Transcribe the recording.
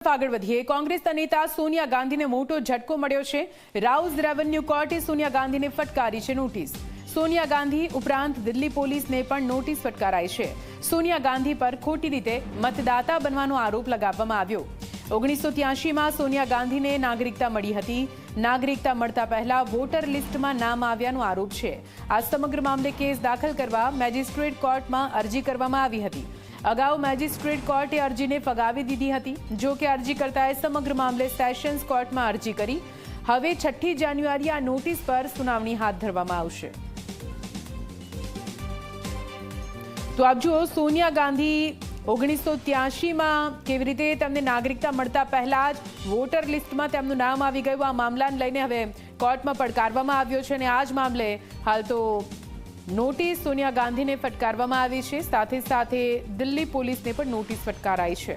તરફ આગળ વધીએ। કોંગ્રેસના નેતા સોનિયા ગાંધીને મોટો ઝટકો મળ્યો છે। રાઉઝ રેવન્યુ કોર્ટે સોનિયા ગાંધીને ફટકારી છે નોટિસ। સોનિયા ગાંધી ઉપરાંત દિલ્હી પોલીસને પણ નોટિસ ફટકારાઈ છે। સોનિયા ગાંધી પર ખોટી રીતે મતદાતા બનવાનો આરોપ લગાવવામાં આવ્યો। 1983માં સોનિયા ગાંધીને નાગરિકતા મળી હતી। નાગરિકતા મળતા પહેલા વોટર લિસ્ટમાં નામ આવ્યાનો આરોપ છે। આ સમગ્ર મામલે કેસ દાખલ કરવા મેજિસ્ટ્રેટ કોર્ટમાં અરજી કરવામાં આવી હતી। અગાઉ મેજિસ્ટ્રેટ કોર્ટે અરજીને ફગાવી દીધી હતી। જો કે અરજીકર્તાએ સમગ્ર મામલે સેશન્સ કોર્ટમાં અરજી કરી। હવે 6 જાન્યુઆરીએ આ નોટિસ પર સુનાવણી હાથ ધરવામાં આવશે। તો આપ જુઓ, સોનિયા ગાંધી 1983માં કેવી રીતે તેમને નાગરિકતા મળતા પહેલા જ વોટર લિસ્ટમાં તેમનું નામ આવી ગયું। આ મામલાને લઈને હવે કોર્ટમાં પડકારવામાં આવ્યો છે અને આ જ મામલે હાલ તો નોટિસ સોનિયા ગાંધીને ફટકારવામાં આવી છે। સાથે સાથે દિલ્હી પોલીસને પણ નોટિસ ફટકારાઈ છે।